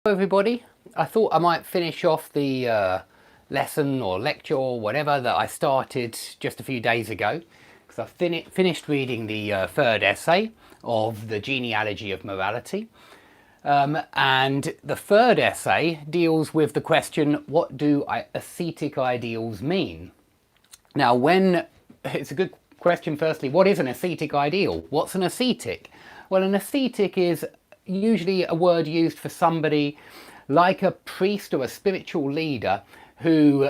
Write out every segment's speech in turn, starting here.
Hello everybody, I thought I might finish off the lesson or lecture or whatever that I started just a few days ago, because I finished reading the third essay of the genealogy of morality, and the third essay deals with the question, what do ascetic ideals mean? Now, it's a good question firstly, what is an ascetic ideal? What's an ascetic? Well, an ascetic is usually a word used for somebody like a priest or a spiritual leader who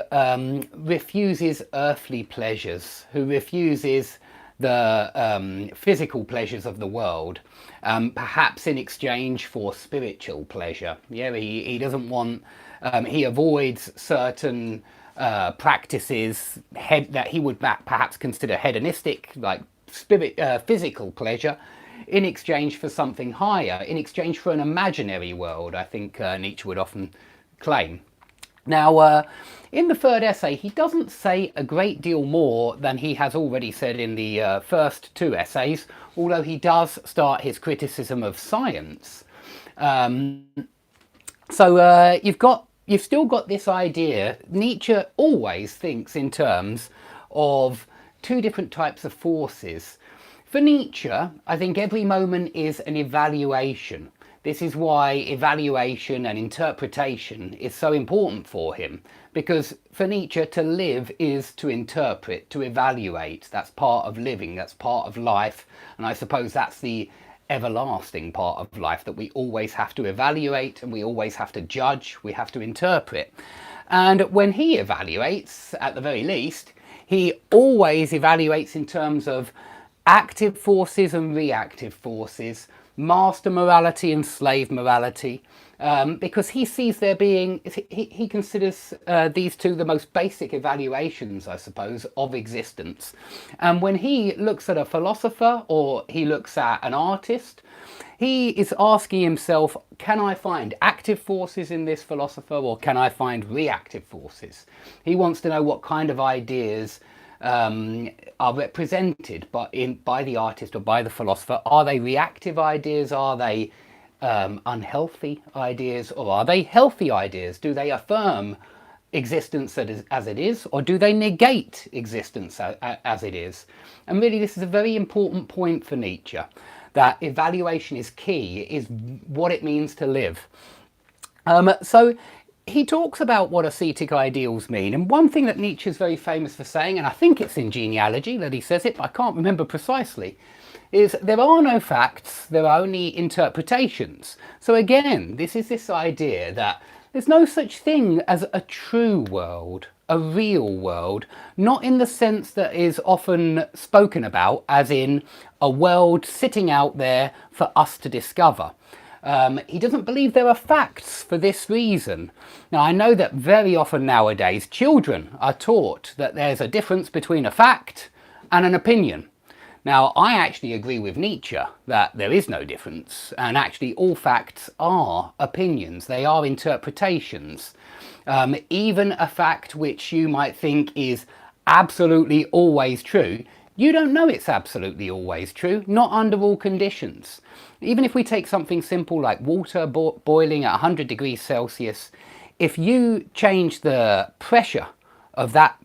refuses earthly pleasures, who refuses the physical pleasures of the world, perhaps in exchange for spiritual pleasure. Yeah, he doesn't want, he avoids certain practices that he would perhaps consider hedonistic, like physical pleasure, in exchange for something higher, in exchange for an imaginary world, I think Nietzsche would often claim. Now, in the third essay, he doesn't say a great deal more than he has already said in the first two essays, although he does start his criticism of science. You've still got this idea. Nietzsche always thinks in terms of two different types of forces. For Nietzsche, I think every moment is an evaluation. This is why evaluation and interpretation is so important for him, because for Nietzsche, to live is to interpret, to evaluate. That's part of living, that's part of life, and I suppose that's the everlasting part of life, that we always have to evaluate and we always have to judge, we have to interpret. And when he evaluates, at the very least, he always evaluates in terms of active forces and reactive forces, master morality and slave morality, because he sees there being, he considers these two the most basic evaluations, I suppose, of existence. And when he looks at a philosopher or he looks at an artist, he is asking himself, can I find active forces in this philosopher or can I find reactive forces? He wants to know what kind of ideas are represented by the artist or by the philosopher. Are they reactive ideas? Are they unhealthy ideas? Or are they healthy ideas? Do they affirm existence as it is, or do they negate existence as it is? And really, this is a very important point for Nietzsche, that evaluation is key, is what it means to live. So he talks about what ascetic ideals mean, and one thing that Nietzsche is very famous for saying, and I think it's in Genealogy that he says it, but I can't remember precisely, is there are no facts, there are only interpretations. So again, this is this idea that there's no such thing as a true world, a real world, not in the sense that is often spoken about, as in a world sitting out there for us to discover. He doesn't believe there are facts for this reason. Now, I know that very often nowadays children are taught that there's a difference between a fact and an opinion. Now, I actually agree with Nietzsche that there is no difference, and actually all facts are opinions, they are interpretations. Even a fact which you might think is absolutely always true, you don't know it's absolutely always true, not under all conditions. Even if we take something simple like water boiling at 100 degrees Celsius, if you change the pressure of that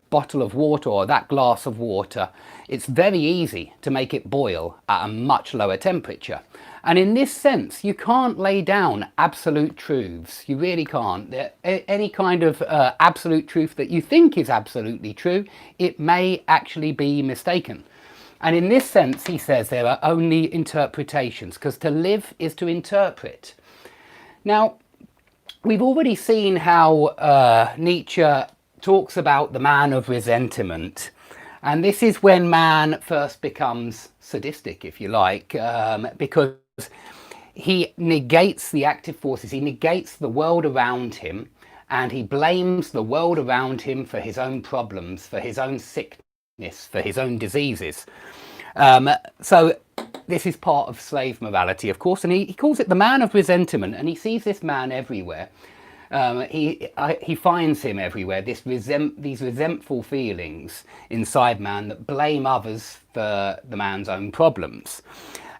bottle of water or that glass of water, it's very easy to make it boil at a much lower temperature. And in this sense, you can't lay down absolute truths. You really can't. Any kind of absolute truth that you think is absolutely true, it may actually be mistaken. And in this sense, he says there are only interpretations, because to live is to interpret. Now, we've already seen how Nietzsche talks about the man of resentment. And this is when man first becomes sadistic, if you like, because he negates the active forces, he negates the world around him, and he blames the world around him for his own problems, for his own sickness, for his own diseases. So this is part of slave morality, of course, and he calls it the man of resentment, and he sees this man everywhere. He finds him everywhere, these resentful feelings inside man that blame others for the man's own problems.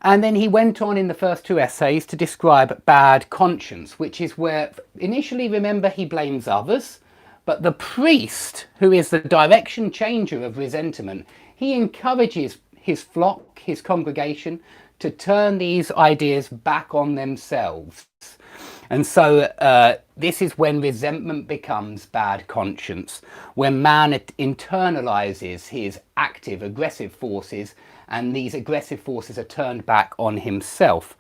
And then he went on in the first two essays to describe bad conscience, which is where initially, remember, he blames others, but the priest, who is the direction changer of resentment, he encourages his flock, his congregation, to turn these ideas back on themselves. And so this is when resentment becomes bad conscience, when man internalizes his active, aggressive forces, and these aggressive forces are turned back on himself.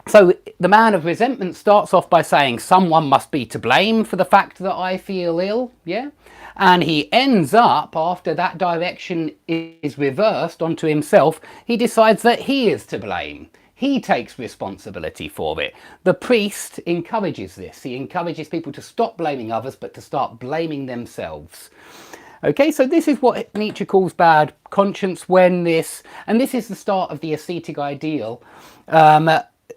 So the man of resentment starts off by saying someone must be to blame for the fact that I feel ill, yeah? And he ends up, after that direction is reversed onto himself, he decides that he is to blame. He takes responsibility for it. The priest encourages this. He encourages people to stop blaming others, but to start blaming themselves. Okay, so this is what Nietzsche calls bad conscience, when this, and this is the start of the ascetic ideal,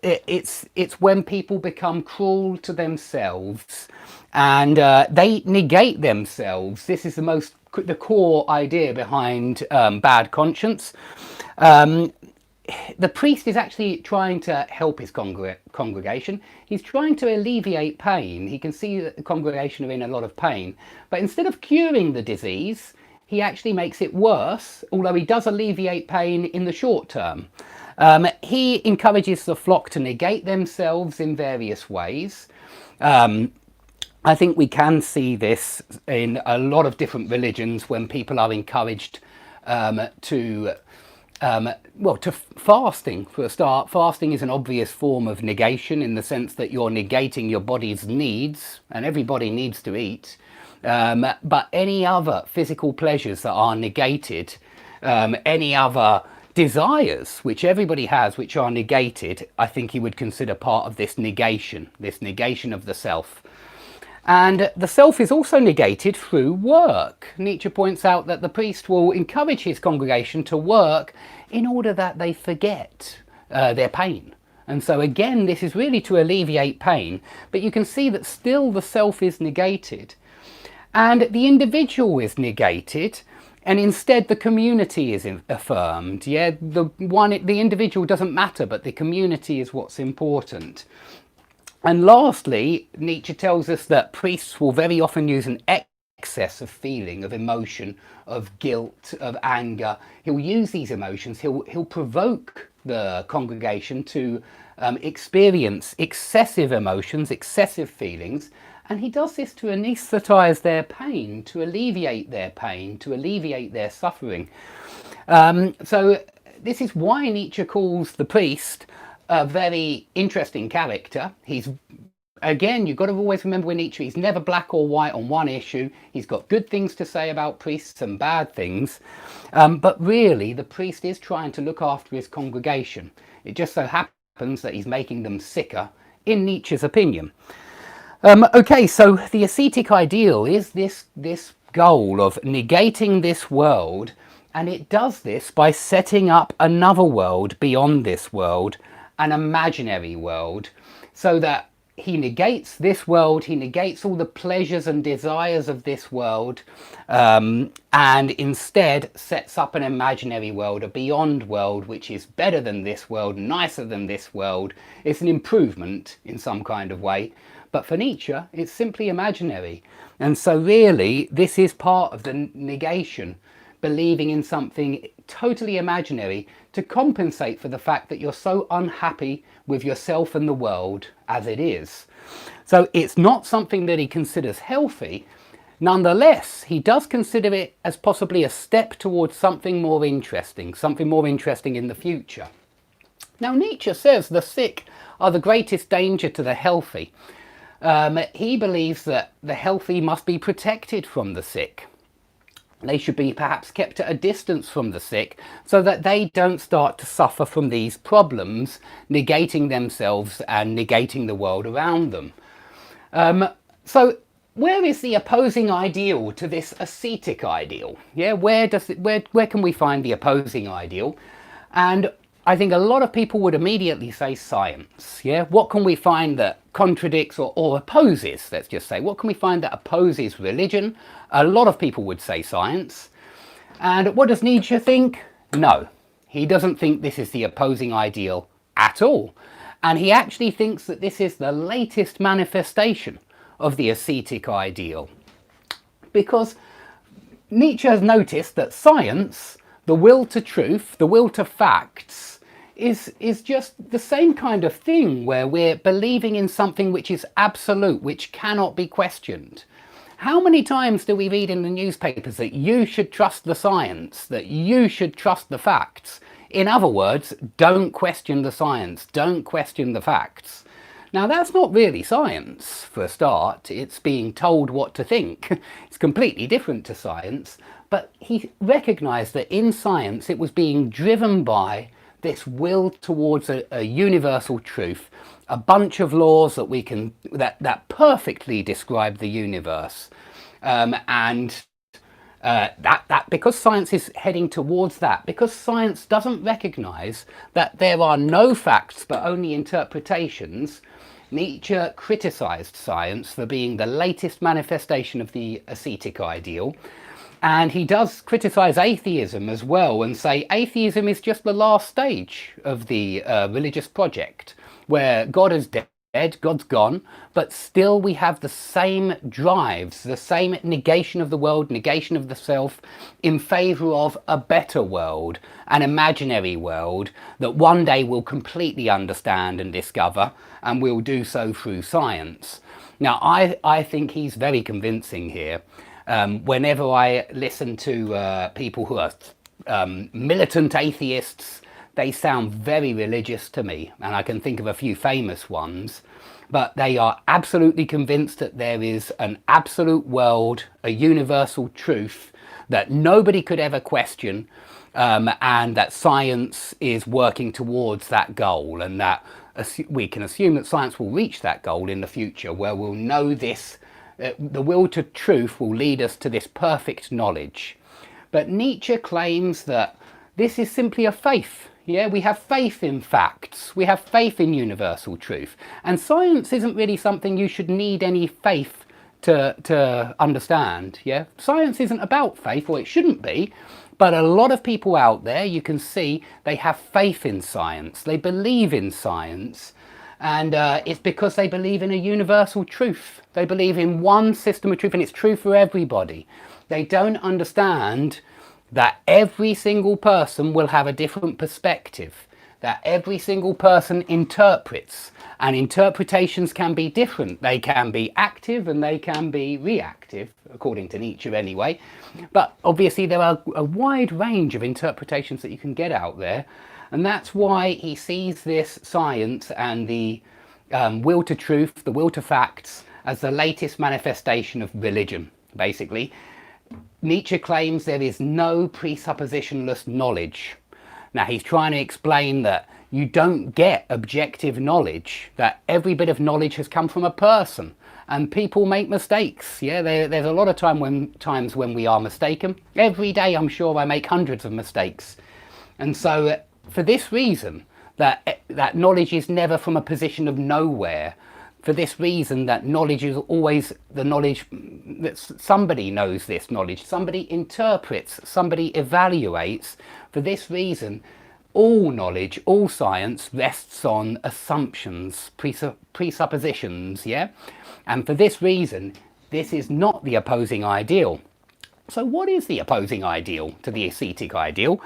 it's when people become cruel to themselves and they negate themselves. This is the core idea behind bad conscience. The priest is actually trying to help his congregation. He's trying to alleviate pain. He can see that the congregation are in a lot of pain. But instead of curing the disease, he actually makes it worse, although he does alleviate pain in the short term. He encourages the flock to negate themselves in various ways. I think we can see this in a lot of different religions when people are encouraged to fasting, for a start. Fasting is an obvious form of negation, in the sense that you're negating your body's needs, and everybody needs to eat. But any other physical pleasures that are negated, any other desires which everybody has which are negated, I think he would consider part of this negation of the self. And the self is also negated through work. Nietzsche points out that the priest will encourage his congregation to work in order that they forget their pain. And so again, this is really to alleviate pain, but you can see that still the self is negated. And the individual is negated, and instead the community is affirmed. Yeah, the individual doesn't matter, but the community is what's important. And lastly, Nietzsche tells us that priests will very often use an excess of feeling, of emotion, of guilt, of anger. He'll use these emotions, he'll provoke the congregation to experience excessive emotions, excessive feelings, and he does this to anaesthetize their pain, to alleviate their pain, to alleviate their suffering. So this is why Nietzsche calls the priest a very interesting character. He's, again, you've got to always remember with Nietzsche, he's never black or white on one issue. He's got good things to say about priests and bad things. But really, the priest is trying to look after his congregation. It just so happens that he's making them sicker, in Nietzsche's opinion. Okay, so the ascetic ideal is this goal of negating this world, and it does this by setting up another world beyond this world, an imaginary world, so that he negates this world, he negates all the pleasures and desires of this world, and instead sets up an imaginary world, a beyond world, which is better than this world, nicer than this world. It's an improvement in some kind of way, but for Nietzsche it's simply imaginary. And so really this is part of the negation, believing in something totally imaginary to compensate for the fact that you're so unhappy with yourself and the world as it is. So it's not something that he considers healthy. Nonetheless, he does consider it as possibly a step towards something more interesting in the future. Now, Nietzsche says the sick are the greatest danger to the healthy. He believes that the healthy must be protected from the sick. They should be perhaps kept at a distance from the sick so that they don't start to suffer from these problems, negating themselves and negating the world around them. So where is the opposing ideal to this ascetic ideal? Yeah, where can we find the opposing ideal? And I think a lot of people would immediately say science. Yeah, what can we find that contradicts or opposes, let's just say, what can we find that opposes religion? A lot of people would say science. And what does Nietzsche think? No. He doesn't think this is the opposing ideal at all. And he actually thinks that this is the latest manifestation of the ascetic ideal. Because Nietzsche has noticed that science, the will to truth, the will to facts, is just the same kind of thing where we're believing in something which is absolute, which cannot be questioned. How many times do we read in the newspapers that you should trust the science, that you should trust the facts? In other words, don't question the science, don't question the facts. Now that's not really science, for a start. It's being told what to think. It's completely different to science. But he recognised that in science it was being driven by this will towards a universal truth, a bunch of laws that we can that perfectly describe the universe, and that because science is heading towards that, because science doesn't recognise that there are no facts but only interpretations. Nietzsche criticised science for being the latest manifestation of the ascetic ideal. And he does criticise atheism as well and say atheism is just the last stage of the religious project, where God is dead, God's gone, but still we have the same drives, the same negation of the world, negation of the self, in favour of a better world, an imaginary world that one day we'll completely understand and discover, and we'll do so through science. Now, I think he's very convincing here. Whenever I listen to people who are militant atheists, they sound very religious to me, and I can think of a few famous ones, but they are absolutely convinced that there is an absolute world, a universal truth that nobody could ever question, and that science is working towards that goal, and that we can assume that science will reach that goal in the future, where we'll know this. The will to truth will lead us to this perfect knowledge. But Nietzsche claims that this is simply a faith. Yeah, we have faith in facts. We have faith in universal truth. And science isn't really something you should need any faith to understand. Yeah, science isn't about faith, or it shouldn't be. But a lot of people out there, you can see, they have faith in science. They believe in science. And it's because they believe in a universal truth. They believe in one system of truth, and it's true for everybody. They don't understand that every single person will have a different perspective, that every single person interprets, and interpretations can be different. They can be active and they can be reactive, according to Nietzsche anyway. But obviously there are a wide range of interpretations that you can get out there. And that's why he sees this science and the will to truth, the will to facts, as the latest manifestation of religion, basically. Nietzsche claims there is no presuppositionless knowledge. Now, he's trying to explain that you don't get objective knowledge, that every bit of knowledge has come from a person, and people make mistakes. Yeah, there's a lot of times when we are mistaken. Every day, I'm sure I make hundreds of mistakes. And so, for this reason, that knowledge is never from a position of nowhere. For this reason, that knowledge is always the knowledge that somebody knows this knowledge, somebody interprets, somebody evaluates. For this reason, all knowledge, all science rests on assumptions, presuppositions, yeah? And for this reason, this is not the opposing ideal. So what is the opposing ideal to the ascetic ideal?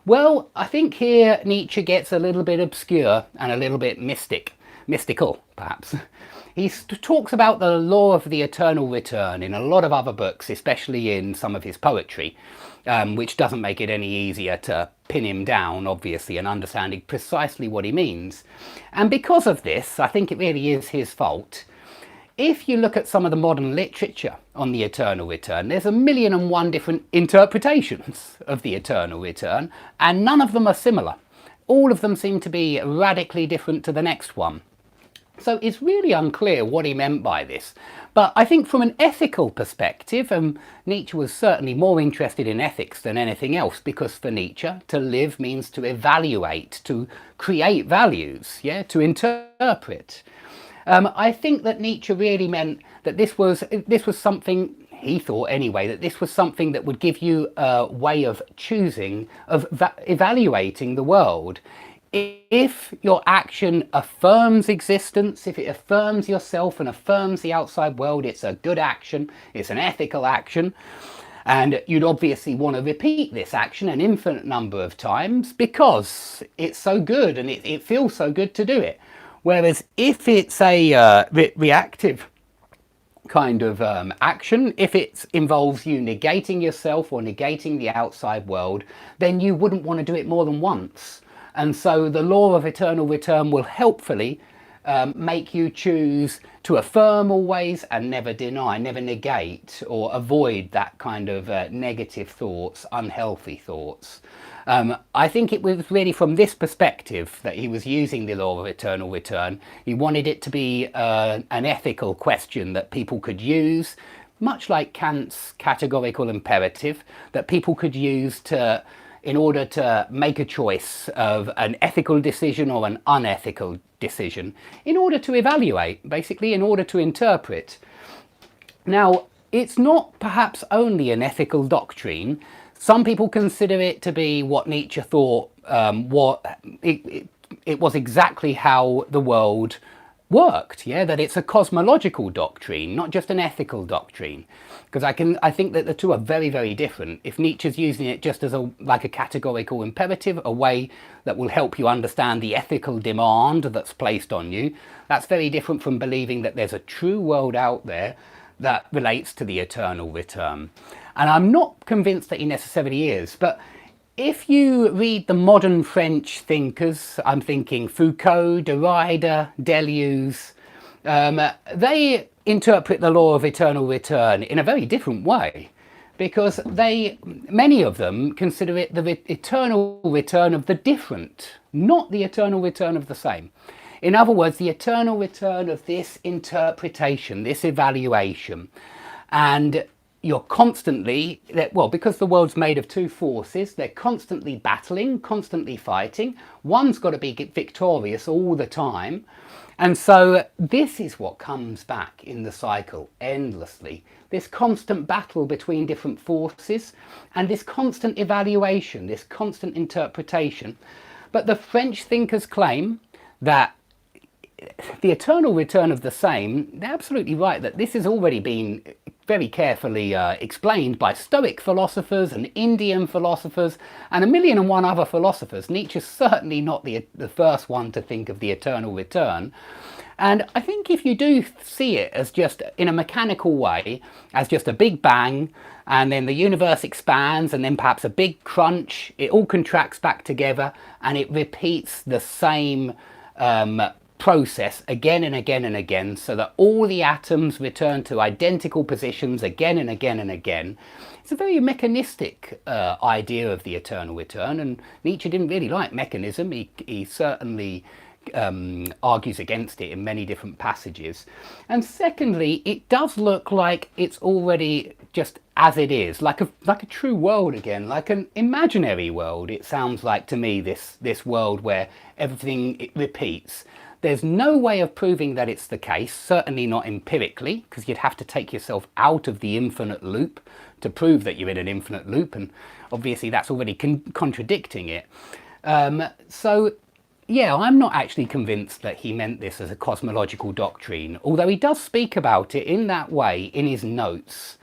Well, I think here Nietzsche gets a little bit obscure and a little bit mystical, perhaps. He talks about the law of the eternal return in a lot of other books, especially in some of his poetry, which doesn't make it any easier to pin him down, obviously, and understanding precisely what he means. And because of this, I think it really is his fault. If you look at some of the modern literature on the eternal return, there's 1,000,001 different interpretations of the eternal return, and none of them are similar. All of them seem to be radically different to the next one. So it's really unclear what he meant by this. But I think from an ethical perspective, Nietzsche was certainly more interested in ethics than anything else, because for Nietzsche, to live means to evaluate, to create values, yeah, to interpret. I think that Nietzsche really meant that this was something he thought anyway, that this was something that would give you a way of choosing, of evaluating the world. If your action affirms existence, if it affirms yourself and affirms the outside world, it's a good action, it's an ethical action. And you'd obviously want to repeat this action an infinite number of times because it's so good and it feels so good to do it. Whereas if it's a reactive kind of action, if it involves you negating yourself or negating the outside world, then you wouldn't want to do it more than once. And so the law of eternal return will helpfully make you choose to affirm always and never deny, never negate or avoid that kind of negative thoughts, unhealthy thoughts. I think it was really from this perspective that he was using the law of eternal return. He wanted it to be an ethical question that people could use, much like Kant's categorical imperative, that people could use in order to make a choice of an ethical decision or an unethical decision, in order to evaluate, basically in order to interpret. Now, it's not perhaps only an ethical doctrine. Some people consider it to be what Nietzsche thought it was exactly how the world worked, yeah, that it's a cosmological doctrine, not just an ethical doctrine. Because I think that the two are very, very different. If Nietzsche's using it just as like a categorical imperative, a way that will help you understand the ethical demand that's placed on you, that's very different from believing that there's a true world out there that relates to the eternal return. And I'm not convinced that he necessarily is, but if you read the modern French thinkers, I'm thinking Foucault, Derrida, Deleuze, they interpret the law of eternal return in a very different way, because many of them consider it the eternal return of the different, not the eternal return of the same. In other words, the eternal return of this interpretation, this evaluation. And you're constantly, well, because the world's made of two forces, they're constantly battling, constantly fighting. One's got to be victorious all the time. And so this is what comes back in the cycle endlessly. This constant battle between different forces and this constant evaluation, this constant interpretation. But the French thinkers claim that the eternal return of the same, they're absolutely right that this has already been very carefully explained by Stoic philosophers and Indian philosophers and a million and one other philosophers. Nietzsche's certainly not the first one to think of the eternal return. And I think if you do see it as just in a mechanical way, as just a big bang, and then the universe expands, and then perhaps a big crunch, it all contracts back together, and it repeats the same process again and again and again, so that all the atoms return to identical positions again and again and again. It's a very mechanistic idea of the eternal return, and Nietzsche didn't really like mechanism. He certainly argues against it in many different passages. And secondly, it does look like it's already just as it is, like a true world again, like an imaginary world. It sounds like to me this world where everything repeats. There's no way of proving that it's the case, certainly not empirically, because you'd have to take yourself out of the infinite loop to prove that you're in an infinite loop, and obviously that's already contradicting it. So yeah, I'm not actually convinced that he meant this as a cosmological doctrine, although he does speak about it in that way in his notes.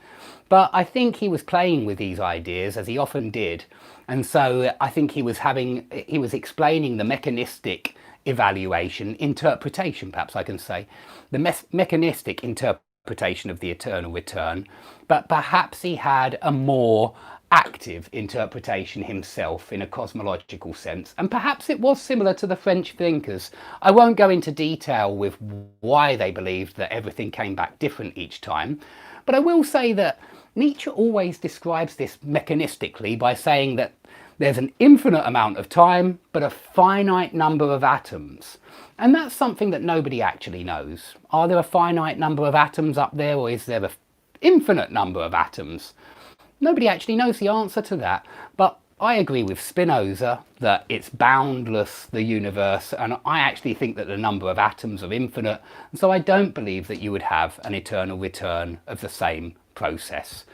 But I think he was playing with these ideas, as he often did, and so I think he was explaining the mechanistic evaluation, interpretation, perhaps I can say, the mechanistic interpretation of the eternal return, but perhaps he had a more active interpretation himself in a cosmological sense, and perhaps it was similar to the French thinkers. I won't go into detail with why they believed that everything came back different each time, but I will say that Nietzsche always describes this mechanistically by saying that there's an infinite amount of time, but a finite number of atoms. And that's something that nobody actually knows. Are there a finite number of atoms up there, or is there an infinite number of atoms? Nobody actually knows the answer to that. But I agree with Spinoza that it's boundless, the universe, and I actually think that the number of atoms are infinite. And so I don't believe that you would have an eternal return of the same process.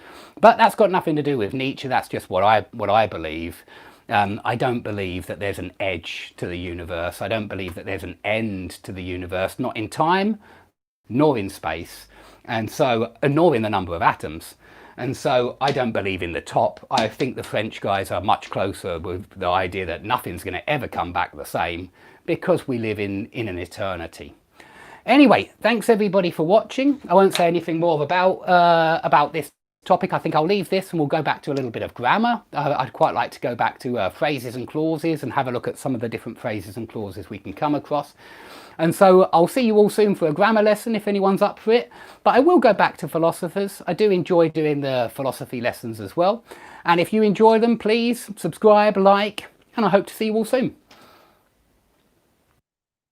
But that's got nothing to do with Nietzsche. That's just what I believe. I don't believe that there's an edge to the universe. I don't believe that there's an end to the universe, not in time, nor in space, and so, nor in the number of atoms. And so I don't believe in the top. I think the French guys are much closer with the idea that nothing's going to ever come back the same, because we live in an eternity. Anyway, thanks everybody for watching. I won't say anything more about this topic. I think I'll leave this and we'll go back to a little bit of grammar. I'd quite like to go back to phrases and clauses and have a look at some of the different phrases and clauses we can come across. And so I'll see you all soon for a grammar lesson if anyone's up for it. But I will go back to philosophers. I do enjoy doing the philosophy lessons as well. And if you enjoy them, please subscribe, like, and I hope to see you all soon.